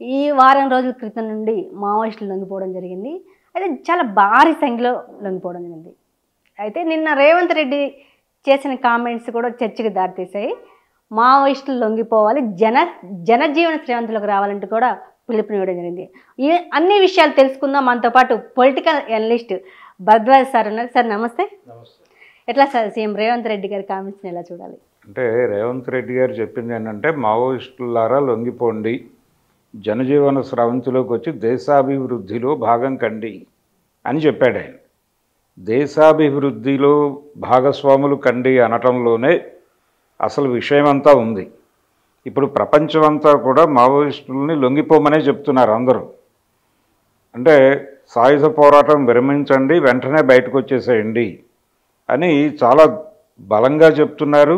ఈ వారం రోజుల క్రితం నుండి మావోయిస్టులు లొంగిపోవడం జరిగింది. అయితే చాలా భారీ సంఖ్యలో లొంగిపోవడం జరిగింది. అయితే నిన్న రేవంత్ రెడ్డి చేసిన కామెంట్స్ కూడా చర్చకు దారితీశాయి. మావోయిస్టులు లొంగిపోవాలి, జనజీవన శ్రేవంతులకు రావాలంటూ కూడా పిలుపునివ్వడం జరిగింది. ఈ అన్ని విషయాలు తెలుసుకుందాం. మనతో పాటు పొలిటికల్ అనలిస్ట్ భరద్వాజ్ సార్ ఉన్నారు. సార్ నమస్తే. ఎట్లా సార్ సీఎం రేవంత్ రెడ్డి గారి కామెంట్స్ని ఎలా చూడాలి? అంటే రేవంత్ రెడ్డి గారు చెప్పింది ఏంటంటే మావోయిస్టులారా లొంగిపోండి, జనజీవన స్రవంతిలోకి వచ్చి దేశాభివృద్ధిలో భాగం కండి అని చెప్పాడు ఆయన. దేశాభివృద్ధిలో భాగస్వాములు కండి అనటంలోనే అసలు విషయమంతా ఉంది. ఇప్పుడు ప్రపంచమంతా కూడా మావోయిస్టులని లొంగిపోమనే చెప్తున్నారు అందరూ. అంటే సాయుధ పోరాటం విరమించండి, వెంటనే బయటకు వచ్చేసేయండి అని చాలా బలంగా చెప్తున్నారు.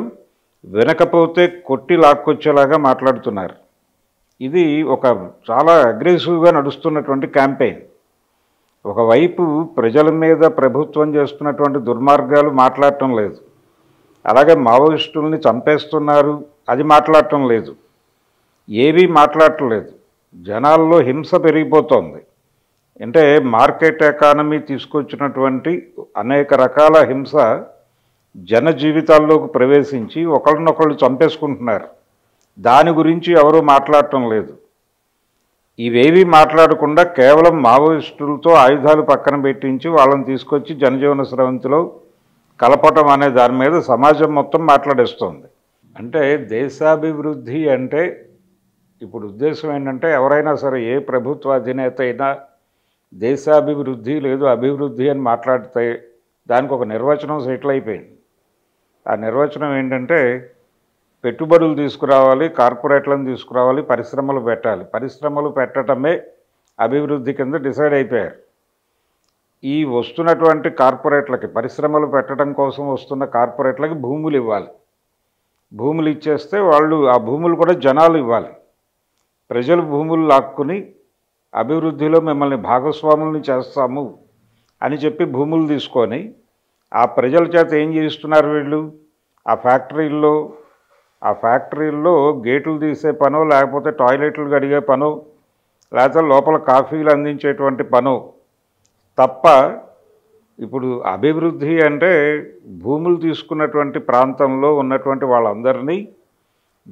వినకపోతే కొట్టి లాక్కొచ్చేలాగా మాట్లాడుతున్నారు. ఇది ఒక చాలా అగ్రెసివ్గా నడుస్తున్నటువంటి క్యాంపెయిన్. ఒకవైపు ప్రజల మీద ప్రభుత్వం చేస్తున్నటువంటి దుర్మార్గాలు మాట్లాడటం లేదు, అలాగే మావోయిస్టుల్ని చంపేస్తున్నారు అది మాట్లాడటం లేదు, ఏవీ మాట్లాడటం లేదు. జనాల్లో హింస పెరిగిపోతోంది. అంటే మార్కెట్ ఎకానమీ తీసుకొచ్చినటువంటి అనేక రకాల హింస జన జీవితాల్లోకి ప్రవేశించి ఒకళ్ళనొకళ్ళు చంపేసుకుంటున్నారు. దాని గురించి ఎవరూ మాట్లాడటం లేదు. ఇవేవి మాట్లాడకుండా కేవలం మావోయిస్టులతో ఆయుధాలు పక్కన పెట్టించి వాళ్ళని తీసుకొచ్చి జనజీవన స్రవంతిలో కలపటం అనే దాని మీద సమాజం మొత్తం మాట్లాడేస్తోంది. అంటే దేశాభివృద్ధి అంటే ఇప్పుడు ఉద్దేశం ఏంటంటే ఎవరైనా సరే ఏ ప్రభుత్వ అధినేత అయినా దేశాభివృద్ధి లేదు అభివృద్ధి అని మాట్లాడితే దానికి ఒక నిర్వచనం సెటిల్ అయిపోయింది. ఆ నిర్వచనం ఏంటంటే పెట్టుబడులు తీసుకురావాలి, కార్పొరేట్లను తీసుకురావాలి, పరిశ్రమలు పెట్టాలి. పరిశ్రమలు పెట్టడమే అభివృద్ధి కింద డిసైడ్ అయిపోయారు. ఈ వస్తున్నటువంటి కార్పొరేట్లకి, పరిశ్రమలు పెట్టడం కోసం వస్తున్న కార్పొరేట్లకి భూములు ఇవ్వాలి. భూములు ఇచ్చేస్తే వాళ్ళు ఆ భూములు కూడా జనాలు ఇవ్వాలి. ప్రజలు భూములు లాక్కుని అభివృద్ధిలో మిమ్మల్ని భాగస్వాముల్ని చేస్తాము అని చెప్పి భూములు తీసుకొని ఆ ప్రజల చేత ఏం చేస్తున్నారు వీళ్ళు? ఆ ఫ్యాక్టరీల్లో గేట్లు తీసే పనో, లేకపోతే టాయిలెట్లు కడిగే పనో, లేకపోతే లోపల కాఫీలు అందించేటువంటి పనో తప్ప ఇప్పుడు అభివృద్ధి అంటే భూములు తీసుకున్నటువంటి ప్రాంతంలో ఉన్నటువంటి వాళ్ళందరినీ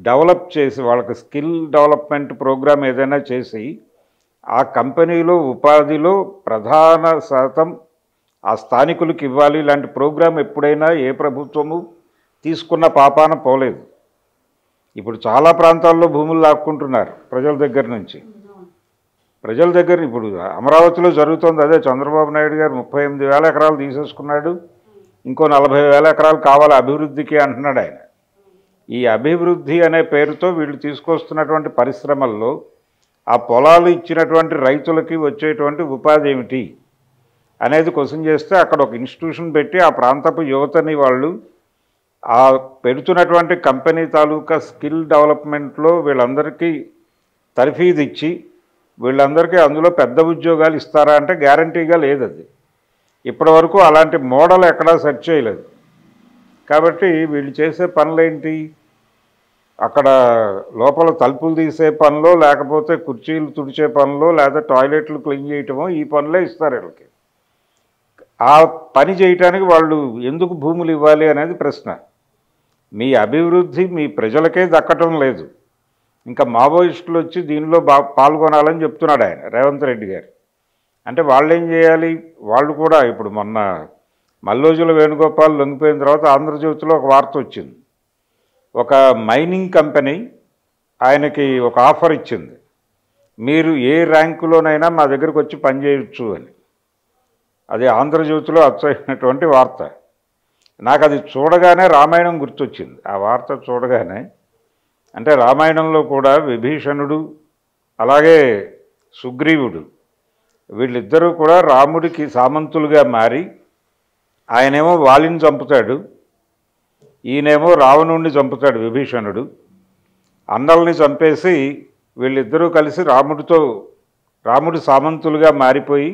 డెవలప్ చేసి వాళ్ళకి స్కిల్ డెవలప్మెంట్ ప్రోగ్రామ్ ఏదైనా చేసి ఆ కంపెనీలో ఉపాధిలో ప్రధాన శాతం ఆ స్థానికులకు ఇవ్వాలి. ఇలాంటి ప్రోగ్రాం ఎప్పుడైనా ఏ ప్రభుత్వము తీసుకున్న పాపాన పోలేదు. ఇప్పుడు చాలా ప్రాంతాల్లో భూములు లాక్కుంటున్నారు ప్రజల దగ్గర నుంచి. ప్రజల దగ్గర ఇప్పుడు అమరావతిలో జరుగుతుంది అదే. చంద్రబాబు నాయుడు గారు 38,000 ఎకరాలు తీసేసుకున్నాడు, ఇంకో 40,000 ఎకరాలు కావాలి అభివృద్ధికి అంటున్నాడు ఆయన. ఈ అభివృద్ధి అనే పేరుతో వీళ్ళు తీసుకొస్తున్నటువంటి పరిశ్రమల్లో ఆ పొలాలు ఇచ్చినటువంటి రైతులకి వచ్చేటువంటి ఉపాధి ఏమిటి అనేది క్వశ్చన్ చేస్తే అక్కడ ఒక ఇన్స్టిట్యూషన్ పెట్టి ఆ ప్రాంతపు యువతని వాళ్ళు ఆ పెడుతున్నటువంటి కంపెనీ తాలూకా స్కిల్ డెవలప్మెంట్లో వీళ్ళందరికీ తర్ఫీదు ఇచ్చి వీళ్ళందరికీ అందులో పెద్ద ఉద్యోగాలు ఇస్తారా అంటే గ్యారంటీగా లేదు. అది ఇప్పటివరకు అలాంటి మోడల్ ఎక్కడా సెట్ చేయలేదు. కాబట్టి వీళ్ళు చేసే పనులేంటి? అక్కడ లోపల తలుపులు తీసే పనిలో, లేకపోతే కుర్చీలు తుడిచే పనిలో, లేదా టాయిలెట్లు క్లీన్ చేయటమో ఈ పనులే ఇస్తారు వీళ్ళకి. ఆ పని చేయటానికి వాళ్ళు ఎందుకు భూములు ఇవ్వాలి అనేది ప్రశ్న. మీ అభివృద్ధి మీ ప్రజలకే దక్కటం లేదు, ఇంకా మావోయిస్టులు వచ్చి దీనిలో పాల్గొనాలని చెప్తున్నాడు ఆయన రేవంత్ రెడ్డి గారు. అంటే వాళ్ళు ఏం చేయాలి? వాళ్ళు కూడా ఇప్పుడు మొన్న మల్లోజుల వేణుగోపాల్ లొంగిపోయిన తర్వాత ఆంధ్రజ్యోతిలో ఒక వార్త వచ్చింది. ఒక మైనింగ్ కంపెనీ ఆయనకి ఒక ఆఫర్ ఇచ్చింది, మీరు ఏ ర్యాంకులోనైనా మా దగ్గరకు వచ్చి పనిచేయచ్చు అని. అది ఆంధ్రజ్యోతిలో అచ్చయినటువంటి వార్త. నాకు అది చూడగానే రామాయణం గుర్తొచ్చింది. ఆ వార్త చూడగానే అంటే రామాయణంలో కూడా విభీషణుడు అలాగే సుగ్రీవుడు వీళ్ళిద్దరూ కూడా రాముడికి సామంతులుగా మారి ఆయనేమో వాలిని చంపుతాడు, ఈయనేమో రావణుడిని చంపుతాడు విభీషణుడు. అన్నల్ని చంపేసి వీళ్ళిద్దరూ కలిసి రాముడి సామంతులుగా మారిపోయి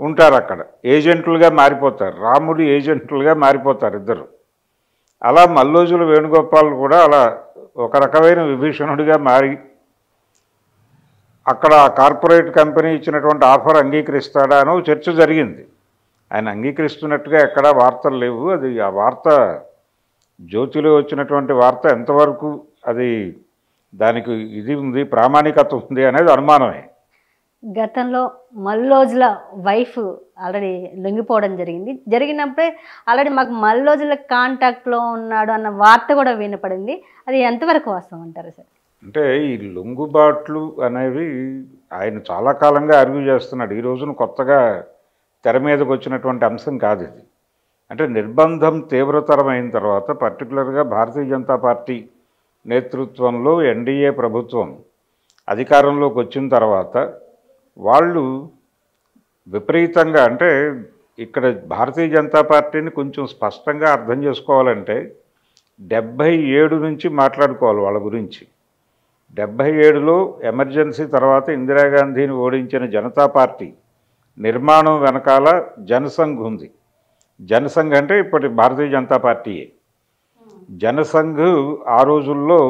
ఉంటారు. అక్కడ ఏజెంట్లుగా మారిపోతారు, రాముడి ఏజెంట్లుగా మారిపోతారు ఇద్దరు. అలా మల్లోజుల వేణుగోపాల్ కూడా అలా ఒక రకమైన విభీషణుడిగా మారి అక్కడ కార్పొరేట్ కంపెనీ ఇచ్చినటువంటి ఆఫర్ అంగీకరిస్తాడా అనో చర్చ జరిగింది. ఆయన అంగీకరిస్తున్నట్టుగా ఎక్కడా వార్తలు లేవు. అది ఆ వార్త జ్యోతిలో వచ్చినటువంటి వార్త ఎంతవరకు అది దానికి ఇది ఉంది, ప్రామాణికత ఉంది అనేది అనుమానమే. గతంలో మల్లోజుల వైఫ్ ఆల్రెడీ లొంగిపోవడం జరిగినప్పుడే ఆల్రెడీ మాకు మల్లోజుల కాంటాక్ట్లో ఉన్నాడు అన్న వార్త కూడా వినపడింది. అది ఎంతవరకు వాస్తవం అంటారు సార్? అంటే ఈ లొంగుబాట్లు అనేవి ఆయన చాలా కాలంగా ఆర్గ్యూ చేస్తున్నాడు. ఈ రోజున కొత్తగా తెర మీదకి వచ్చినటువంటి అంశం కాదు ఇది. అంటే నిర్బంధం తీవ్రతరమైన తర్వాత, పర్టికులర్గా భారతీయ జనతా పార్టీ నేతృత్వంలో ఎన్డీఏ ప్రభుత్వం అధికారంలోకి వచ్చిన తర్వాత వాళ్ళు విపరీతంగా, అంటే ఇక్కడ భారతీయ జనతా పార్టీని కొంచెం స్పష్టంగా అర్థం చేసుకోవాలంటే 77 నుంచి మాట్లాడుకోవాలి వాళ్ళ గురించి. 77లో ఎమర్జెన్సీ తర్వాత ఇందిరాగాంధీని ఓడించిన జనతా పార్టీ నిర్మాణం వెనకాల జనసంఘ్ ఉంది. జనసంఘ్ అంటే ఇప్పటి భారతీయ జనతా పార్టీయే. జనసంఘ్ ఆ రోజుల్లో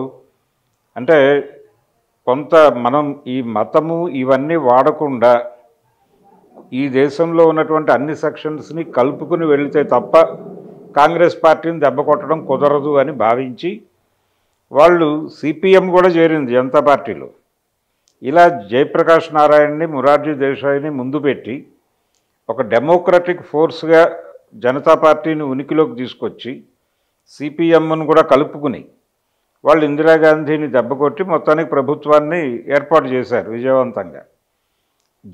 అంటే కొంత మనం ఈ మతము ఇవన్నీ వాడకుండా ఈ దేశంలో ఉన్నటువంటి అన్ని సెక్షన్స్ని కలుపుకుని వెళితే తప్ప కాంగ్రెస్ పార్టీని దెబ్బ కొట్టడం కుదరదు అని భావించి వాళ్ళు సిపిఎం కూడా చేరింది జనతా పార్టీలో. ఇలా జయప్రకాష్ నారాయణని, మొరార్జీ దేశాయిని ముందు పెట్టి ఒక డెమోక్రటిక్ ఫోర్స్గా జనతా పార్టీని ఉనికిలోకి తీసుకొచ్చి సిపిఎంను కూడా కలుపుకుని వాళ్ళు ఇందిరాగాంధీని దెబ్బకొట్టి మొత్తానికి ప్రభుత్వాన్ని ఏర్పాటు చేశారు విజయవంతంగా.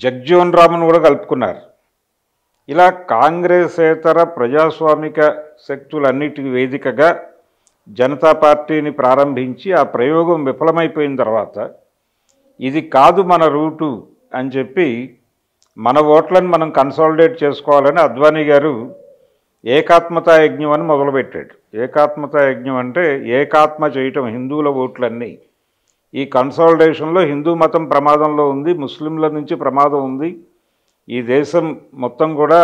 జగ్జీవన్ రామ్ను కూడా కలుపుకున్నారు. ఇలా కాంగ్రెసేతర ప్రజాస్వామిక శక్తులన్నిటికీ వేదికగా జనతా పార్టీని ప్రారంభించి ఆ ప్రయోగం విఫలమైపోయిన తర్వాత ఇది కాదు మన రూటు అని చెప్పి మన ఓట్లను మనం కన్సాలిడేట్ చేసుకోవాలని అద్వానీ గారు ఏకాత్మతా యజ్ఞం అని మొదలుపెట్టాడు. ఏకాత్మతా యజ్ఞం అంటే ఏకాత్మ చేయటం హిందువుల ఓట్లన్నీ. ఈ కన్సాలిడేషన్లో హిందూ మతం ప్రమాదంలో ఉంది, ముస్లింల నుంచి ప్రమాదం ఉంది, ఈ దేశం మొత్తం కూడా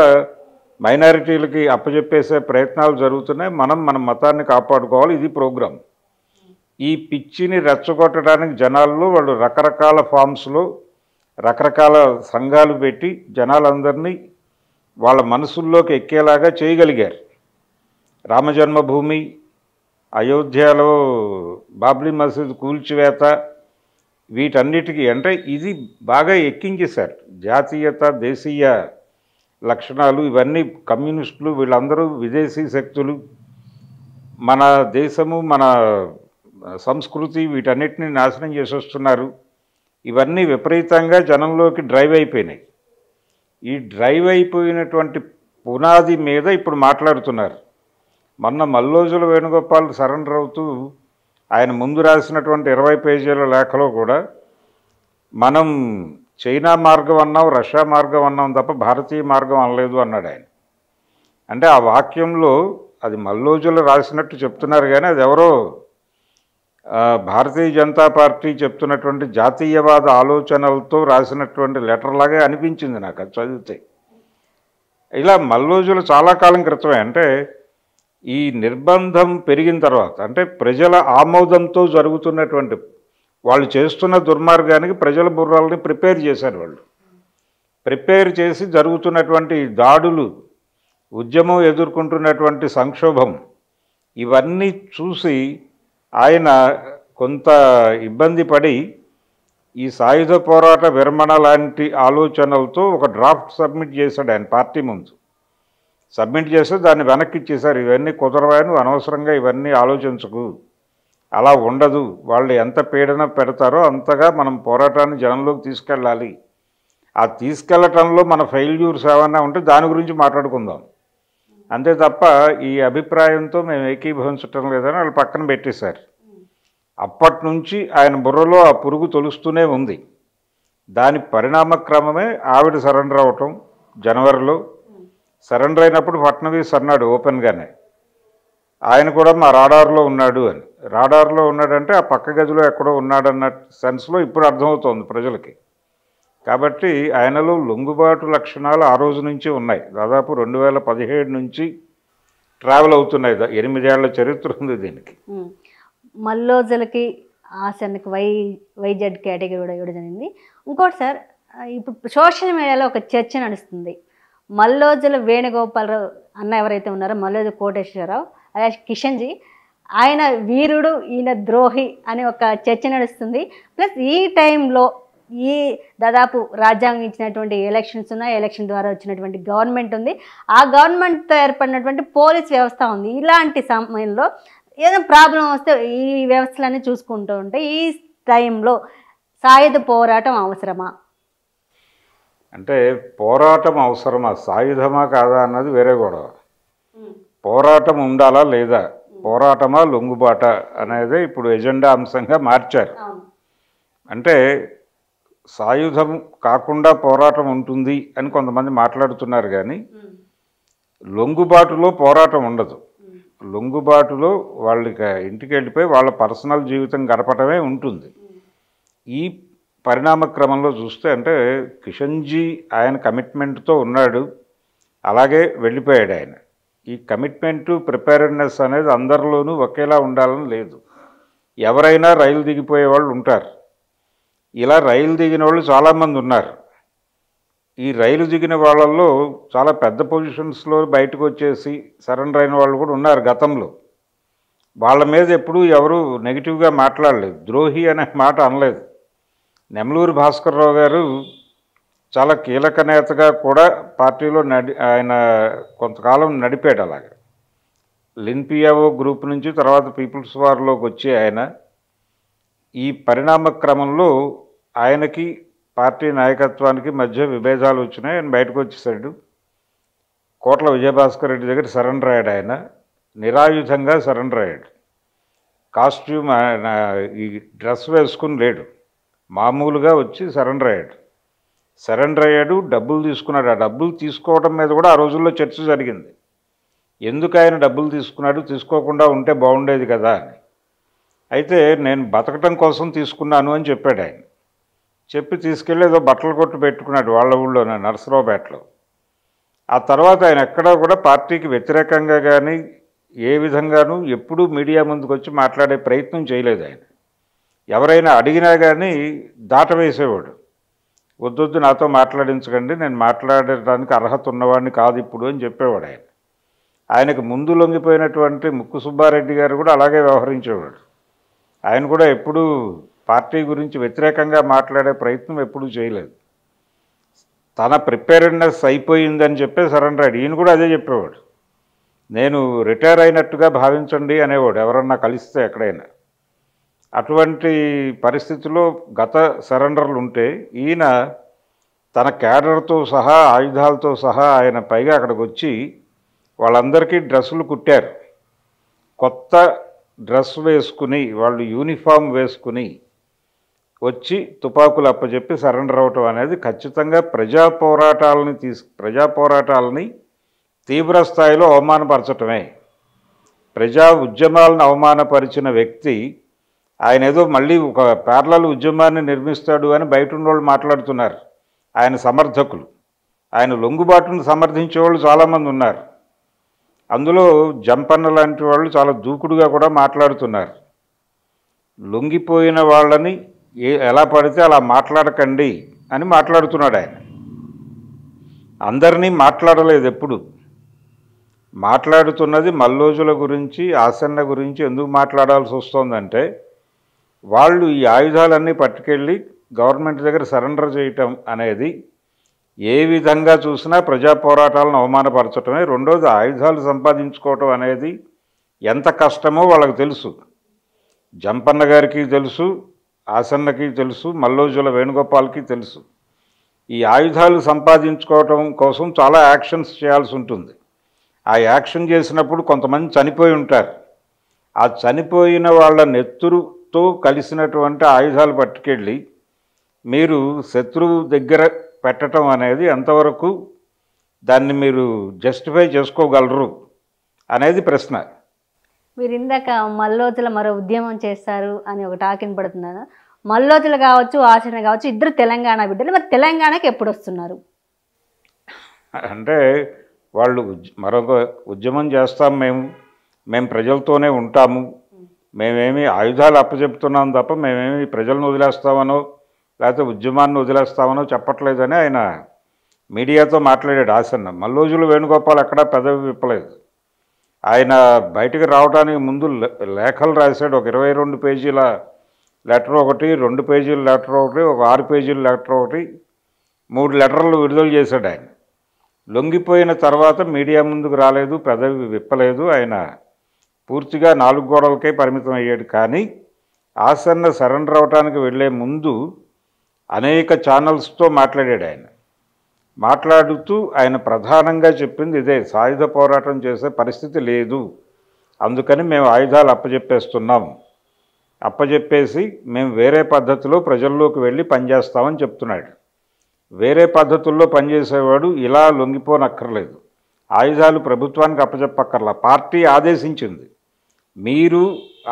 మైనారిటీలకి అప్పచెప్పేసే ప్రయత్నాలు జరుగుతున్నాయి, మనం మన మతాన్ని కాపాడుకోవాలి, ఇది ప్రోగ్రాం. ఈ పిచ్చిని రెచ్చగొట్టడానికి జనాల్లో వాళ్ళు రకరకాల ఫామ్స్లో రకరకాల సంఘాలు పెట్టి జనాలందరినీ వాళ్ళ మనసుల్లోకి ఎక్కేలాగా చేయగలిగారు. రామజన్మభూమి, అయోధ్యలో బాబ్రీ మసీద్ కూల్చివేత, వీటన్నిటికీ అంటే ఇది బాగా ఎక్కించేశారు. జాతీయత, దేశీయ లక్షణాలు ఇవన్నీ కమ్యూనిస్టులు వీళ్ళందరూ విదేశీ శక్తులు మన దేశము మన సంస్కృతి వీటన్నిటిని నాశనం చేసేస్తున్నారు. ఇవన్నీ విపరీతంగా జనంలోకి డ్రైవ్ అయిపోయినాయి. ఈ డ్రైవ్ అయిపోయినటువంటి పునాది మీద ఇప్పుడు మాట్లాడుతున్నారు. మొన్న మల్లోజుల వేణుగోపాల్ సరెండర్ అవుతూ ఆయన ముందు రాసినటువంటి 20 పేజీల లేఖలో కూడా మనం చైనా మార్గం అన్నాం, రష్యా మార్గం అన్నాం తప్ప భారతీయ మార్గం అనలేదు అన్నాడు ఆయన. అంటే ఆ వాక్యంలో అది మల్లోజులు రాసినట్టు చెప్తున్నారు కానీ అది ఎవరో భారతీయ జనతా పార్టీ చెప్తున్నటువంటి జాతీయవాద ఆలోచనలతో రాసినటువంటి లెటర్ లాగే అనిపించింది నాకు అది చదివితే. ఇలా మల్లోజులు చాలా కాలం క్రితమే, అంటే ఈ నిర్బంధం పెరిగిన తర్వాత, అంటే ప్రజల ఆమోదంతో జరుగుతున్నటువంటి వాళ్ళు చేస్తున్న దుర్మార్గానికి ప్రజల బుర్రల్ని ప్రిపేర్ చేశారు. వాళ్ళు ప్రిపేర్ చేసి జరుగుతున్నటువంటి దాడులు, ఉద్యమం ఎదుర్కొంటున్నటువంటి సంక్షోభం, ఇవన్నీ చూసి ఆయన కొంత ఇబ్బంది పడి ఈ సాయుధ పోరాట విరమణ లాంటి ఆలోచనలతో ఒక డ్రాఫ్ట్ సబ్మిట్ చేశాడు ఆయన పార్టీ ముందు. సబ్మిట్ చేస్తే దాన్ని వెనక్కి ఇచ్చేశారు. ఇవన్నీ కుదరవాను, అనవసరంగా ఇవన్నీ ఆలోచించకు, అలా ఉండదు, వాళ్ళు ఎంత పీడన పెడతారో అంతగా మనం పోరాటాన్ని జనంలోకి తీసుకెళ్ళాలి, ఆ తీసుకెళ్లటంలో మన ఫెయిల్యూర్స్ ఏమన్నా ఉంటే దాని గురించి మాట్లాడుకుందాం, అంతే తప్ప ఈ అభిప్రాయంతో మేము ఏకీభవించటం లేదని వాళ్ళు పక్కన పెట్టేశారు. అప్పటి నుంచి ఆయన బుర్రలో ఆ పురుగు తొలుస్తూనే ఉంది. దాని పరిణామక్రమమే ఆవిడ సరెండర్ అవటం. జనవరిలో సరెండర్ అయినప్పుడు ఫడ్నవీస్ అన్నాడు ఓపెన్గానే, ఆయన కూడా మా రాడార్లో ఉన్నాడు అని. రాడార్లో ఉన్నాడంటే ఆ పక్క గదిలో ఎక్కడో ఉన్నాడన్న సెన్స్లో ఇప్పుడు అర్థమవుతోంది ప్రజలకి. కాబట్టి ఆయనలో లొంగుబాటు లక్షణాలు ఆ రోజు నుంచి ఉన్నాయి. దాదాపు 2017 నుంచి ట్రావెల్ అవుతున్నాయి. 8 ఏళ్ల చరిత్ర ఉంది దీనికి. మల్లోజులకి ఆసన్కి వైజెడ్ కేటగిరీ కూడా ఇవ్వడం జరిగింది. ఇంకోటి సార్, ఇప్పుడు సోషల్ మీడియాలో ఒక చర్చ నడుస్తుంది. మల్లోజుల వేణుగోపాలరావు అన్న ఎవరైతే ఉన్నారో, మల్లోజు కోటేశ్వరరావు అదే కిషన్జీ, ఆయన వీరుడు ఈయన ద్రోహి అనే ఒక చర్చ నడుస్తుంది. ప్లస్ ఈ టైంలో ఈ దాదాపు రాజ్యాంగం ఇచ్చినటువంటి ఎలక్షన్స్ ఉన్నాయి, ఎలక్షన్ ద్వారా వచ్చినటువంటి గవర్నమెంట్ ఉంది, ఆ గవర్నమెంట్తో ఏర్పడినటువంటి పోలీస్ వ్యవస్థ ఉంది. ఇలాంటి సమయంలో ఏదైనా ప్రాబ్లం వస్తే ఈ వ్యవస్థలన్నీ చూసుకుంటూ ఉంటే ఈ టైంలో సాయుధ పోరాటం అవసరమా? అంటే పోరాటం అవసరమా, సాయుధమా కాదా అన్నది వేరే గొడవ. పోరాటం ఉండాలా లేదా, పోరాటమా లొంగుబాట అనేది ఇప్పుడు ఎజెండా అంశంగా మార్చారు. అంటే సాయుధం కాకుండా పోరాటం ఉంటుంది అని కొంతమంది మాట్లాడుతున్నారు, కానీ లొంగుబాటులో పోరాటం ఉండదు. లొంగుబాటులో వాళ్ళకి ఇంటికి వెళ్ళిపోయి వాళ్ళ పర్సనల్ జీవితం గడపటమే ఉంటుంది. ఈ పరిణామ క్రమంలో చూస్తే అంటే కిషన్జీ ఆయన కమిట్మెంట్తో ఉన్నాడు, అలాగే వెళ్ళిపోయాడు ఆయన. ఈ కమిట్మెంటు ప్రిపేర్డ్నెస్ అనేది అందరిలోనూ ఒకేలా ఉండాలని లేదు. ఎవరైనా రైలు దిగిపోయే వాళ్ళు ఉంటారు. ఇలా రైలు దిగిన వాళ్ళు చాలామంది ఉన్నారు. ఈ రైలు దిగిన వాళ్ళల్లో చాలా పెద్ద పొజిషన్స్లో బయటకు వచ్చేసి సరెండర్ అయిన వాళ్ళు కూడా ఉన్నారు గతంలో. వాళ్ళ మీద ఎప్పుడూ ఎవరు నెగిటివ్గా మాట్లాడలేదు, ద్రోహి అనే మాట అనలేదు. నెమలూరు భాస్కర్రావు గారు చాలా కీలక నేతగా కూడా పార్టీలో ఆయన కొంతకాలం నడిపాడు. అలాగా లిన్పియావో గ్రూప్ నుంచి తర్వాత పీపుల్స్ వార్లోకి వచ్చి ఆయన ఈ పరిణామ క్రమంలో ఆయనకి పార్టీ నాయకత్వానికి మధ్య విభేదాలు వచ్చినాయి. ఆయన బయటకు వచ్చేసాడు. కోట్ల విజయభాస్కర్ రెడ్డి దగ్గర సరెండర్ అయ్యాడు. ఆయన నిరాయుధంగా సరెండర్ అయ్యాడు. కాస్ట్యూమ్ ఈ డ్రెస్ వేసుకుని లేడు, మామూలుగా వచ్చి సరెండర్ అయ్యాడు. సరెండర్ అయ్యాడు, డబ్బులు తీసుకున్నాడు. ఆ డబ్బులు తీసుకోవడం మీద కూడా ఆ రోజుల్లో చర్చ జరిగింది. ఎందుకు ఆయన డబ్బులు తీసుకున్నాడు, తీసుకోకుండా ఉంటే బాగుండేది కదా అని. అయితే నేను బతకటం కోసం తీసుకున్నాను అని చెప్పాడు ఆయన. చెప్పి తీసుకెళ్ళి ఏదో బట్టలు కొట్టు పెట్టుకున్నాడు వాళ్ళ ఊళ్ళోనే, నర్సరావుపేటలో. ఆ తర్వాత ఆయన ఎక్కడా కూడా పార్టీకి వ్యతిరేకంగా కానీ ఏ విధంగానూ ఎప్పుడూ మీడియా ముందుకు వచ్చి మాట్లాడే ప్రయత్నం చేయలేదు ఆయన. ఎవరైనా అడిగినా కానీ దాటవేసేవాడు. వద్దొద్దు నాతో మాట్లాడించకండి, నేను మాట్లాడడానికి అర్హత ఉన్నవాడిని కాదు ఇప్పుడు అని చెప్పేవాడు ఆయన. ఆయనకు ముందు లొంగిపోయినటువంటి ముక్కు సుబ్బారెడ్డి గారు కూడా అలాగే వ్యవహరించేవాడు. ఆయన కూడా ఎప్పుడూ పార్టీ గురించి వ్యతిరేకంగా మాట్లాడే ప్రయత్నం ఎప్పుడూ చేయలేదు. తన ప్రిపేర్డ్నెస్ అయిపోయిందని చెప్పే సరెండర్ అయ్యాడు. ఈయన కూడా అదే చెప్పేవాడు, నేను రిటైర్ అయినట్టుగా భావించండి అనేవాడు ఎవరన్నా కలిస్తే ఎక్కడైనా. అటువంటి పరిస్థితుల్లో గత సరెండర్లు ఉంటే ఈయన తన క్యాడర్తో సహా ఆయుధాలతో సహా ఆయన పైగా అక్కడికి వచ్చి వాళ్ళందరికీ డ్రెస్సులు కుట్టారు. కొత్త డ్రెస్ వేసుకుని వాళ్ళు యూనిఫామ్ వేసుకుని వచ్చి తుపాకులు అప్పచెప్పి సరెండర్ అవటం అనేది ఖచ్చితంగా ప్రజా పోరాటాలని తీవ్ర స్థాయిలో అవమానపరచటమే. ప్రజా ఉద్యమాలను అవమానపరిచిన వ్యక్తి ఆయన ఏదో మళ్ళీ ఒక ప్యారలల్ ఉద్యమాన్ని నిర్మిస్తాడు అని బయట ఉన్న వాళ్ళు మాట్లాడుతున్నారు. ఆయన సమర్థకులు, ఆయన లొంగుబాటును సమర్థించేవాళ్ళు చాలామంది ఉన్నారు. అందులో జంపన్న లాంటి వాళ్ళు చాలా దూకుడుగా కూడా మాట్లాడుతున్నారు. లొంగిపోయిన వాళ్ళని ఎలా పడితే అలా మాట్లాడకండి అని మాట్లాడుతున్నాడు ఆయన. అందరినీ మాట్లాడలేదు ఎప్పుడు. మాట్లాడుతున్నది మల్లోజుల గురించి, ఆసన్న గురించి ఎందుకు మాట్లాడాల్సి వస్తుందంటే వాళ్ళు ఈ ఆయుధాలన్నీ పట్టుకెళ్ళి గవర్నమెంట్ దగ్గర సరెండర్ చేయటం అనేది ఏ విధంగా చూసినా ప్రజా పోరాటాలను అవమానపరచటమే. రెండోది, ఆయుధాలు సంపాదించుకోవటం అనేది ఎంత కష్టమో వాళ్ళకి తెలుసు. జంపన్న గారికి తెలుసు, ఆసన్నకి తెలుసు, మల్లోజుల వేణుగోపాల్కి తెలుసు. ఈ ఆయుధాలు సంపాదించుకోవటం కోసం చాలా యాక్షన్స్ చేయాల్సి ఉంటుంది. ఆ యాక్షన్ చేసినప్పుడు కొంతమంది చనిపోయి ఉంటారు. ఆ చనిపోయిన వాళ్ళ నెత్తురుతో కలిసినటువంటి ఆయుధాలు పట్టుకెళ్ళి మీరు శత్రువు దగ్గర పెట్టడం అనేది ఎంతవరకు దాన్ని మీరు జస్టిఫై చేసుకోగలరు అనేది ప్రశ్న. మీరు ఇందాక మల్లోజుల మరో ఉద్యమం చేస్తారు అని ఒక టాక్ వినపడుతున్నాను. మల్లోజులు కావచ్చు, ఆచరణ కావచ్చు, ఇద్దరు తెలంగాణ బిడ్డలు. మరి తెలంగాణకి ఎప్పుడు వస్తున్నారు? అంటే వాళ్ళు మరొక ఉద్యమం చేస్తాం, మేము ప్రజలతోనే ఉంటాము, మేమేమి ఆయుధాలు అప్పచెప్తున్నాం తప్ప మేమేమి ప్రజలను వదిలేస్తామనో లేకపోతే ఉద్యమాన్ని వదిలేస్తామనో చెప్పట్లేదని ఆయన మీడియాతో మాట్లాడాడు ఆసన్న. మల్లోజులు వేణుగోపాల్ ఎక్కడా పెదవి విప్పలేదు. ఆయన బయటికి రావడానికి ముందు లేఖలు రాశాడు. ఒక 22 పేజీల లెటర్ ఒకటి, 2 పేజీల లెటర్ ఒకటి, ఒక 6 పేజీల లెటర్ ఒకటి, 3 లెటర్లు విడుదల చేశాడు ఆయన. లొంగిపోయిన తర్వాత మీడియా ముందుకు రాలేదు, పెదవి విప్పలేదు. ఆయన పూర్తిగా 4 గోడలకే పరిమితం అయ్యాడు. కానీ ఆసన్న సరెండర్ అవడానికి వెళ్ళే ముందు అనేక ఛానల్స్తో మాట్లాడాడు ఆయన. మాట్లాడుతూ ఆయన ప్రధానంగా చెప్పింది ఇదే: సాయుధ పోరాటం చేసే పరిస్థితి లేదు, అందుకని మేము ఆయుధాలు అప్పచెప్పేస్తున్నాం, అప్పచెప్పేసి మేము వేరే పద్ధతిలో ప్రజల్లోకి వెళ్ళి పనిచేస్తామని చెప్తున్నాడు. వేరే పద్ధతుల్లో పనిచేసేవాడు ఇలా లొంగిపోనక్కర్లేదు, ఆయుధాలు ప్రభుత్వానికి అప్పచెప్పక్కర్లా, పార్టీ ఆదేశించింది, మీరు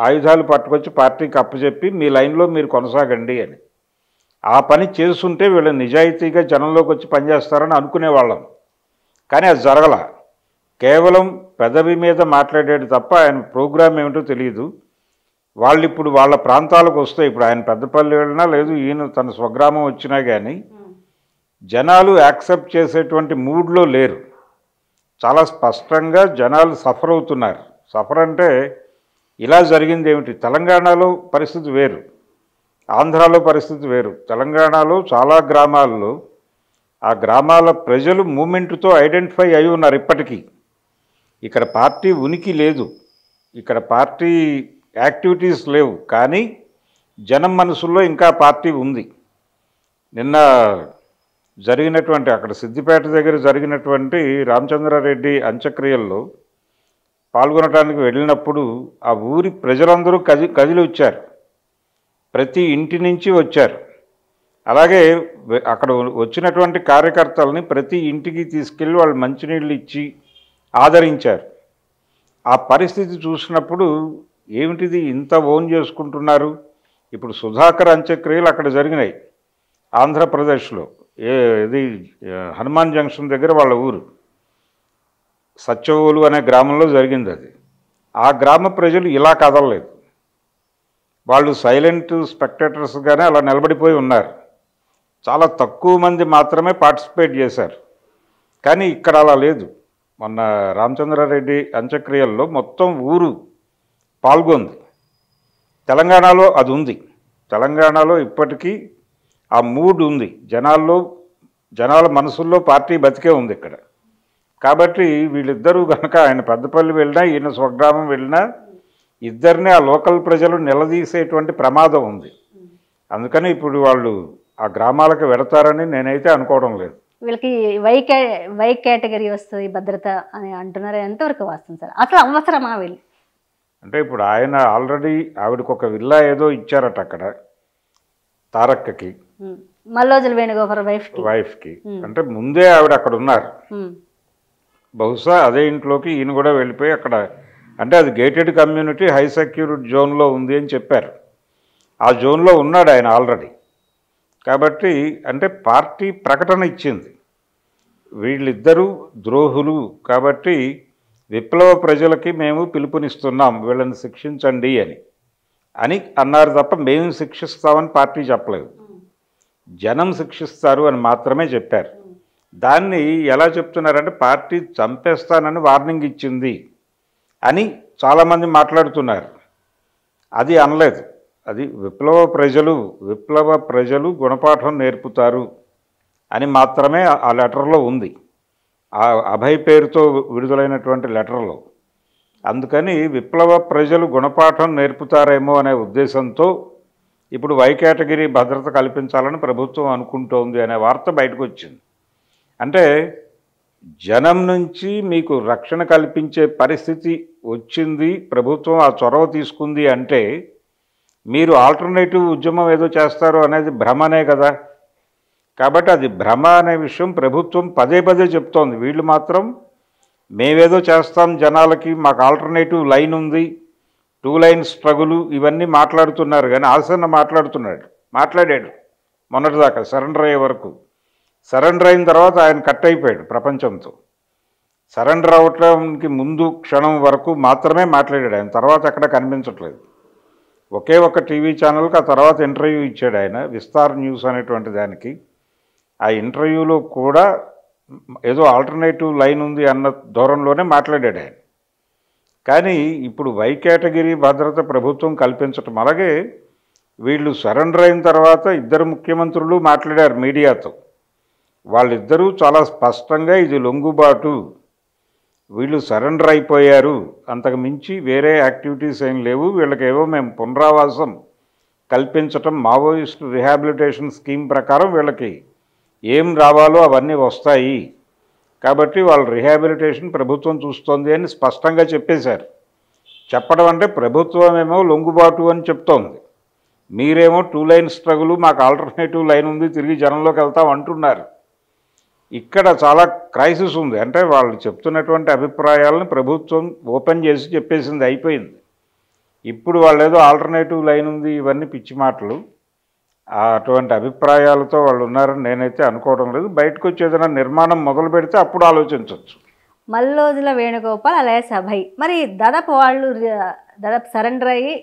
ఆయుధాలు పట్టుకొచ్చి పార్టీకి అప్పచెప్పి మీ లైన్లో మీరు కొనసాగండి అని. ఆ పని చేస్తుంటే వీళ్ళు నిజాయితీగా జనంలోకి వచ్చి పనిచేస్తారని అనుకునేవాళ్ళం. కానీ అది జరగల. కేవలం పెదవి మీద మాట్లాడాడు తప్ప ఆయన ప్రోగ్రామ్ ఏమిటో తెలియదు. వాళ్ళు ఇప్పుడు వాళ్ళ ప్రాంతాలకు వస్తే, ఇప్పుడు ఆయన పెద్దపల్లి వెళ్ళినా లేదు, ఈయన తన స్వగ్రామం వచ్చినా కానీ జనాలు యాక్సెప్ట్ చేసేటువంటి మూడ్లో లేరు. చాలా స్పష్టంగా జనాలు సఫర్ అవుతున్నారు. సఫర్ అంటే ఇలా జరిగింది ఏమిటి? తెలంగాణలో పరిస్థితి వేరు, ఆంధ్రాలో పరిస్థితి వేరు. తెలంగాణలో చాలా గ్రామాల్లో ఆ గ్రామాల ప్రజలు మూమెంట్తో ఐడెంటిఫై అయి ఉన్నారు ఇప్పటికీ. ఇక్కడ పార్టీ ఉనికి లేదు, ఇక్కడ పార్టీ యాక్టివిటీస్ లేవు, కానీ జనం మనసుల్లో ఇంకా పార్టీ ఉంది. నిన్న జరిగినటువంటి అక్కడ సిద్దిపేట దగ్గర జరిగినటువంటి రామచంద్రారెడ్డి అంత్యక్రియల్లో పాల్గొనడానికి వెళ్ళినప్పుడు ఆ ఊరి ప్రజలందరూ కదిలి వచ్చారు, ప్రతి ఇంటి నుంచి వచ్చారు. అలాగే అక్కడ వచ్చినటువంటి కార్యకర్తలని ప్రతి ఇంటికి తీసుకెళ్ళి వాళ్ళు మంచినీళ్ళు ఇచ్చి ఆదరించారు. ఆ పరిస్థితి చూసినప్పుడు ఏమిటిది ఇంత ఓన్ చేసుకుంటున్నారు? ఇప్పుడు సుధాకర్ అంత్యక్రియలు అక్కడ జరిగినాయి ఆంధ్రప్రదేశ్లో. ఇది హనుమాన్ జంక్షన్ దగ్గర వాళ్ళ ఊరు సత్యవోలు అనే గ్రామంలో జరిగింది అది. ఆ గ్రామ ప్రజలు ఇలా కదలలేదు, వాళ్ళు సైలెంట్ స్పెక్టేటర్స్గానే అలా నిలబడిపోయి ఉన్నారు. చాలా తక్కువ మంది మాత్రమే పార్టిసిపేట్ చేశారు. కానీ ఇక్కడ అలా లేదు. మొన్న రామచంద్రారెడ్డి అంత్యక్రియల్లో మొత్తం ఊరు పాల్గొంది. తెలంగాణలో అది ఉంది. తెలంగాణలో ఇప్పటికీ ఆ మూడ్ ఉంది, జనాల మనసుల్లో పార్టీ బతికే ఉంది ఇక్కడ. కాబట్టి వీళ్ళిద్దరూ కనుక ఆయన పెద్దపల్లి వెళ్ళినా ఈయన స్వగ్రామం వెళ్ళినా ఇద్దరిని ఆ లోకల్ ప్రజలు నిలదీసేటువంటి ప్రమాదం ఉంది. అందుకని ఇప్పుడు వాళ్ళు ఆ గ్రామాలకు వెడతారని నేనైతే అనుకోవడం లేదు. వీళ్ళకి వై కేటగిరీ వస్తుంది భద్రత అని అంటున్నారు. ఎంతవరకు వాస్తవం సార్? అసలు అవసరమా వీళ్ళు? అంటే ఇప్పుడు ఆయన ఆల్రెడీ ఆవిడకి ఒక విల్లా ఏదో ఇచ్చారట అక్కడ తారక్కకి, మల్లోజుల వేణుగోపాల్ వైఫ్కి. అంటే ముందే ఆవిడ అక్కడ ఉన్నారు. బహుశా అదే ఇంట్లోకి ఈయన కూడా వెళ్ళిపోయి అక్కడ, అంటే అది గేటెడ్ కమ్యూనిటీ హై సెక్యూరిటీ జోన్లో ఉంది అని చెప్పారు. ఆ జోన్లో ఉన్నాడు ఆయన ఆల్రెడీ. కాబట్టి అంటే పార్టీ ప్రకటన ఇచ్చింది వీళ్ళిద్దరూ ద్రోహులు కాబట్టి విప్లవ ప్రజలకి మేము పిలుపునిస్తున్నాం, వీళ్ళని శిక్షించండి అని అన్నారు తప్ప మేము శిక్షిస్తామని పార్టీ చెప్పలేదు. జనం శిక్షిస్తారు అని మాత్రమే చెప్పారు. దాన్ని ఎలా చెప్తున్నారంటే పార్టీ చంపేస్తానని వార్నింగ్ ఇచ్చింది అని చాలామంది మాట్లాడుతున్నారు. అది అనలేదు. అది విప్లవ ప్రజలు గుణపాఠం నేర్పుతారు అని మాత్రమే ఆ లెటర్లో ఉంది, ఆ అభయ్ పేరుతో విడుదలైనటువంటి లెటర్లో. అందుకని విప్లవ ప్రజలు గుణపాఠం నేర్పుతారేమో అనే ఉద్దేశంతో ఇప్పుడు వై కేటగిరీ భద్రత కల్పించాలని ప్రభుత్వం అనుకుంటోంది అనే వార్త బయటకు వచ్చింది. అంటే జనం నుంచి మీకు రక్షణ కల్పించే పరిస్థితి వచ్చింది, ప్రభుత్వం ఆ చొరవ తీసుకుంది అంటే మీరు ఆల్టర్నేటివ్ ఉద్యమం ఏదో చేస్తారు అనేది భ్రమనే కదా. కాబట్టి అది భ్రమ అనే విషయం ప్రభుత్వం పదే పదే చెప్తోంది. వీళ్ళు మాత్రం మేమేదో చేస్తాం జనాలకి, మాకు ఆల్టర్నేటివ్ లైన్ ఉంది, 2 లైన్ స్ట్రగులు ఇవన్నీ మాట్లాడుతున్నారు. కానీ ఆసన్న మాట్లాడాడు మొన్నటిదాకా సరెండర్ అయ్యే వరకు. సరెండర్ అయిన తర్వాత ఆయన కట్ అయిపోయాడు ప్రపంచంతో. సరెండర్ అవటానికి ముందు క్షణం వరకు మాత్రమే మాట్లాడాడు ఆయన, తర్వాత ఎక్కడ కనిపించట్లేదు. ఒకే ఒక టీవీ ఛానల్కి ఆ తర్వాత ఇంటర్వ్యూ ఇచ్చాడు ఆయన, విస్తార్ న్యూస్ అనేటువంటి దానికి. ఆ ఇంటర్వ్యూలో కూడా ఏదో ఆల్టర్నేటివ్ లైన్ ఉంది అన్న ధోరణిలోనే మాట్లాడాడు ఆయన. కానీ ఇప్పుడు వై కేటగిరీ భద్రత ప్రభుత్వం కల్పించటం, అలాగే వీళ్ళు సరెండర్ అయిన తర్వాత ఇద్దరు ముఖ్యమంత్రులు మాట్లాడారు మీడియాతో. వాళ్ళిద్దరూ చాలా స్పష్టంగా ఇది లొంగుబాటు, వీళ్ళు సరెండర్ అయిపోయారు, అంతకు మించి వేరే యాక్టివిటీస్ ఏం లేవు, వీళ్ళకేవో మేము పునరావాసం కల్పించటం, మావోయిస్ట్ రిహాబిలిటేషన్ స్కీమ్ ప్రకారం వీళ్ళకి ఏం రావాలో అవన్నీ వస్తాయి, కాబట్టి వాళ్ళ రిహాబిలిటేషన్ ప్రభుత్వం చూస్తోంది అని స్పష్టంగా చెప్పేశారు. చెప్పడం అంటే ప్రభుత్వం ఏమో లొంగుబాటు అని చెప్తోంది, మీరేమో 2 లైన్ స్ట్రగుల్, మాకు ఆల్టర్నేటివ్ లైన్ ఉంది, తిరిగి జనంలోకి వెళ్తాం అంటున్నారు. ఇక్కడ చాలా క్రైసిస్ ఉంది. అంటే వాళ్ళు చెప్తున్నటువంటి అభిప్రాయాలను ప్రభుత్వం ఓపెన్ చేసి చెప్పేసింది, అయిపోయింది. ఇప్పుడు వాళ్ళు ఏదో ఆల్టర్నేటివ్ లైన్ ఉంది, ఇవన్నీ పిచ్చి మాటలు. అటువంటి అభిప్రాయాలతో వాళ్ళు ఉన్నారని నేనైతే అనుకోవడం లేదు. బయటకు వచ్చి ఏదైనా నిర్మాణం మొదలు పెడితే అప్పుడు ఆలోచించవచ్చు. మల్లోజుల వేణుగోపాల్ అలాగే అభయ్, మరి దాదాపు వాళ్ళు దాదాపు సరెండర్ అయ్యి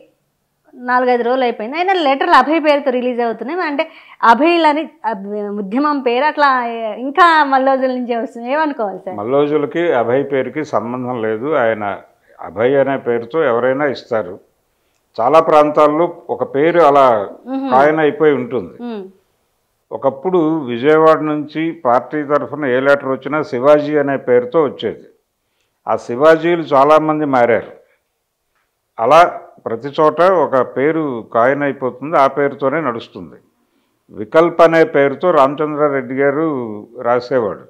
4-5 రోజులు అయిపోయింది, అయినా లెటర్లు అభయ్ పేరుతో రిలీజ్ అవుతున్నాయి. అంటే అభయ్లని ఉద్యమం పేరు అట్లా ఇంకా మల్లోజుల నుంచే వస్తుంది, ఏమనుకోవాలి సార్? మల్లోజులకి అభయ్ పేరుకి సంబంధం లేదు. ఆయన అభయ్ అనే పేరుతో ఎవరైనా ఇస్తారు. చాలా ప్రాంతాల్లో ఒక పేరు అలా కాయన అయిపోయి ఉంటుంది. ఒకప్పుడు విజయవాడ నుంచి పార్టీ తరఫున ఏ లెటర్ వచ్చినా శివాజీ అనే పేరుతో వచ్చేది. ఆ శివాజీలు చాలామంది మారారు. అలా ప్రతి చోట ఒక పేరు కాయన అయిపోతుంది, ఆ పేరుతోనే నడుస్తుంది. వికల్ప్ అనే పేరుతో రామచంద్రారెడ్డి గారు రాసేవాడు,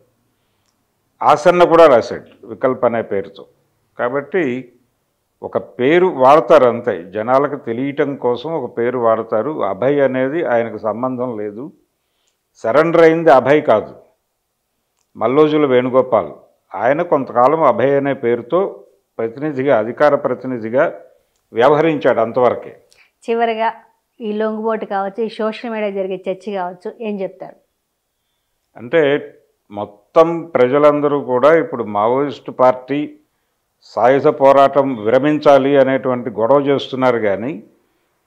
ఆసన్న కూడా రాశాడు వికల్ప్ అనే పేరుతో. కాబట్టి ఒక పేరు వాడతారు అంతే, జనాలకు తెలియటం కోసం ఒక పేరు వాడతారు. అభయ్ అనేది ఆయనకు సంబంధం లేదు. సరెండర్ అయింది అభయ్ కాదు, మల్లోజుల వేణుగోపాల్. ఆయన కొంతకాలం అభయ్ అనే పేరుతో ప్రతినిధిగా, అధికార ప్రతినిధిగా వ్యవహరించాడు, అంతవరకే. చివరిగా ఈ లొంగుబోటు కావచ్చు, ఈ సోషల్ మీడియా జరిగే చర్చ కావచ్చు, ఏం చెప్తారు? అంటే మొత్తం ప్రజలందరూ కూడా ఇప్పుడు మావోయిస్టు పార్టీ సాయుధ పోరాటం విరమించాలి అనేటువంటి గొడవ చేస్తున్నారు. కానీ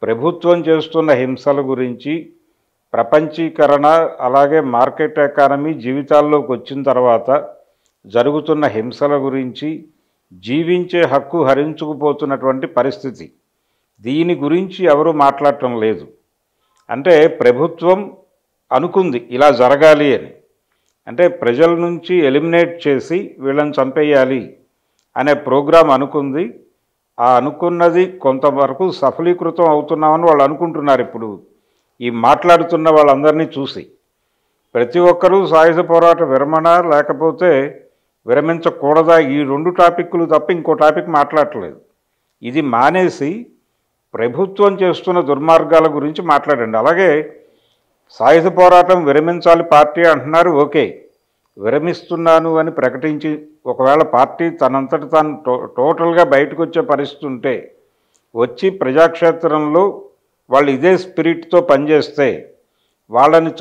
ప్రభుత్వం చేస్తున్న హింసల గురించి, ప్రపంచీకరణ, అలాగే మార్కెట్ ఎకానమీ జీవితాల్లోకి వచ్చిన తర్వాత జరుగుతున్న హింసల గురించి, జీవించే హక్కు హరించుకుపోతున్నటువంటి పరిస్థితి, దీని గురించి ఎవరు మాట్లాడటం లేదు. అంటే ప్రభుత్వం అనుకుంది ఇలా జరగాలి అని, అంటే ప్రజల నుంచి ఎలిమినేట్ చేసి వీళ్ళని చంపేయాలి అనే ప్రోగ్రాం అనుకుంది. ఆ అనుకున్నది కొంతవరకు సఫలీకృతం అవుతున్నామని వాళ్ళు అనుకుంటున్నారు. ఇప్పుడు ఈ మాట్లాడుతున్న వాళ్ళందరినీ చూసి ప్రతి ఒక్కరూ సాయుధ పోరాట విరమణ లేకపోతే విరమించకూడదా, ఈ 2 టాపిక్లు తప్ప ఇంకో టాపిక్ మాట్లాడట్లేదు. ఇది మానేసి ప్రభుత్వం చేస్తున్న దుర్మార్గాల గురించి మాట్లాడండి. అలాగే సాయుధ పోరాటం విరమించాలి పార్టీ అంటున్నారు, ఓకే, విరమిస్తున్నాను అని ప్రకటించి ఒకవేళ పార్టీ తనంతటి తాను టోటల్గా బయటకు వచ్చే పరిస్థితి ఉంటే వచ్చి ప్రజాక్షేత్రంలో వాళ్ళు ఇదే స్పిరిట్తో పనిచేస్తే వాళ్ళని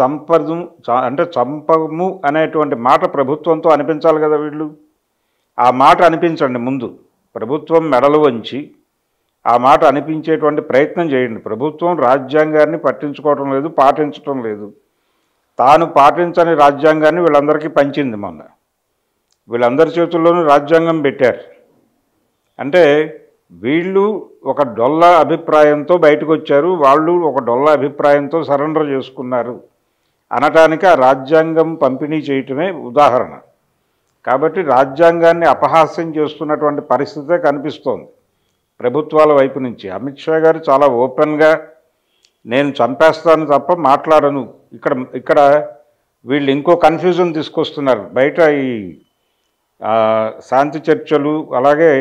చంపము అనేటువంటి మాట ప్రభుత్వంతో అనిపించాలి కదా వీళ్ళు. ఆ మాట అనిపించండి ముందు, ప్రభుత్వం మెడలు వంచి ఆ మాట అనిపించేటువంటి ప్రయత్నం చేయండి. ప్రభుత్వం రాజ్యాంగాన్ని పట్టించుకోవటం లేదు, పాటించటం లేదు. తాను పాటించని రాజ్యాంగాన్ని వీళ్ళందరికీ పంచింది. మొన్న వీళ్ళందరి చేతుల్లోనూ రాజ్యాంగం పెట్టారు. అంటే వీళ్ళు ఒక డొల్ల అభిప్రాయంతో బయటకు వచ్చారు, వాళ్ళు ఒక డొల్ల అభిప్రాయంతో సరెండర్ చేసుకున్నారు అనటానికి ఆ రాజ్యాంగం పంపిణీ చేయటమే ఉదాహరణ. కాబట్టి రాజ్యాంగాన్ని అపహాస్యం చేస్తున్నటువంటి పరిస్థితే కనిపిస్తోంది ప్రభుత్వాల వైపు నుంచి. అమిత్ షా గారు చాలా ఓపెన్గా నేను చంపేస్తాను తప్ప మాట్లాడను. ఇక్కడ వీళ్ళు ఇంకో కన్ఫ్యూజన్ తీసుకొస్తున్నారు. బయట ఈ శాంతి చర్చలు, అలాగే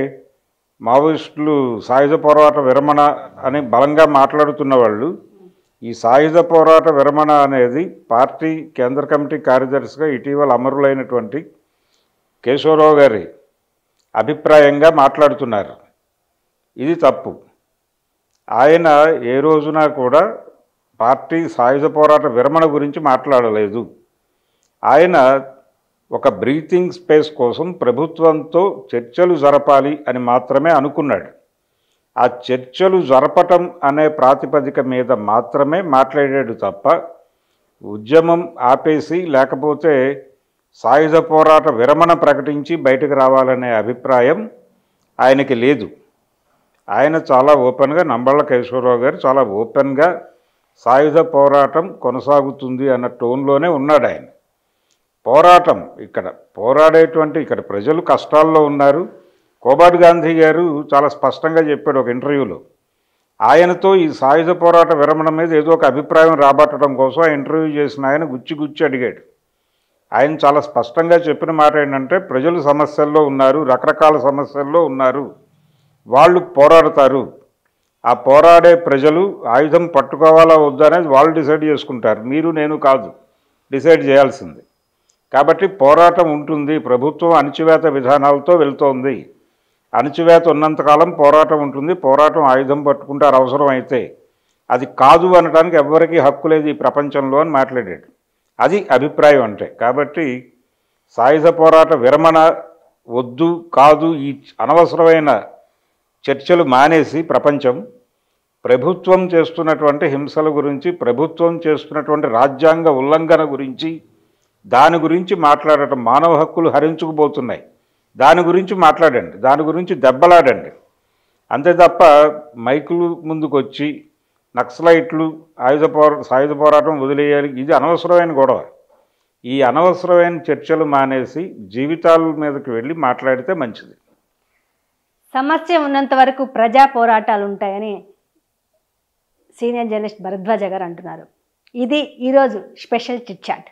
మావోయిస్టులు సాయుధ పోరాట విరమణ అని బలంగా మాట్లాడుతున్న వాళ్ళు, ఈ సాయుధ పోరాట విరమణ అనేది పార్టీ కేంద్ర కమిటీ కార్యదర్శిగా ఇటీవల అమరులైనటువంటి కేశవరావు గారి అభిప్రాయంగా మాట్లాడుతున్నారు. ఇది తప్పు. ఆయన ఏ రోజున కూడా పార్టీ సాయుధ పోరాట విరమణ గురించి మాట్లాడలేదు. ఆయన ఒక బ్రీతింగ్ స్పేస్ కోసం ప్రభుత్వంతో చర్చలు జరపాలి అని మాత్రమే అనుకున్నాడు. ఆ చర్చలు జరపటం అనే ప్రాతిపదిక మీద మాత్రమే మాట్లాడాడు తప్ప ఉద్యమం ఆపేసి లేకపోతే సాయుధ పోరాట విరమణ ప్రకటించి బయటకు రావాలనే అభిప్రాయం ఆయనకి లేదు. ఆయన చాలా ఓపెన్గా, నంబళ్ళ కేశవరావు గారు చాలా ఓపెన్గా సాయుధ పోరాటం కొనసాగుతుంది అన్న టోన్లోనే ఉన్నాడు ఆయన. పోరాటం ఇక్కడ ఇక్కడ ప్రజలు కష్టాల్లో ఉన్నారు. కోబాటి గాంధీ గారు చాలా స్పష్టంగా చెప్పాడు ఒక ఇంటర్వ్యూలో. ఆయనతో ఈ సాయుధ పోరాట విరమణ మీద ఏదో ఒక అభిప్రాయం రాబట్టడం కోసం ఆ ఇంటర్వ్యూ చేసిన ఆయన గుచ్చి అడిగాడు. ఆయన చాలా స్పష్టంగా చెప్పిన మాట ఏంటంటే, ప్రజలు సమస్యల్లో ఉన్నారు, రకరకాల సమస్యల్లో ఉన్నారు, వాళ్ళు పోరాడతారు. ఆ పోరాడే ప్రజలు ఆయుధం పట్టుకోవాలా వద్దా అనేది వాళ్ళు డిసైడ్ చేసుకుంటారు, మీరు నేను కాదు డిసైడ్ చేయాల్సింది. కాబట్టి పోరాటం ఉంటుంది, ప్రభుత్వం అణచివేత విధానాలతో వెళ్తోంది, అణచివేత ఉన్నంతకాలం పోరాటం ఉంటుంది, పోరాటం ఆయుధం పట్టుకుంటారు అవసరం అయితే, అది కాదు అనడానికి ఎవ్వరికీ హక్కు లేదు ఈ ప్రపంచంలో అని మాట్లాడాడు. అది అభిప్రాయం అంటే. కాబట్టి సాయుధ పోరాట విరమణ వద్దు కాదు ఈ అనవసరమైన చర్చలు మానేసి ప్రపంచం ప్రభుత్వం చేస్తున్నటువంటి హింసల గురించి, ప్రభుత్వం చేస్తున్నటువంటి రాజ్యాంగ ఉల్లంఘన గురించి, దాని గురించి మాట్లాడటం, మానవ హక్కులు హరించుకుపోతున్నాయి, దాని గురించి మాట్లాడండి, దాని గురించి దెబ్బలాడండి. అంతే తప్ప మైకులు ముందుకు వచ్చి నక్సలైట్లు సాయుధ పోరాటం వదిలేయాలి, ఇది అనవసరమైన గొడవ. ఈ అనవసరమైన చర్చలు మానేసి జీవితాల మీదకి వెళ్ళి మాట్లాడితే మంచిది. సమస్య ఉన్నంత వరకు ప్రజా పోరాటాలు ఉంటాయని సీనియర్ జర్నలిస్ట్ భరద్వాజ గారు అంటున్నారు. ఇది ఈరోజు స్పెషల్ చిట్ చాట్.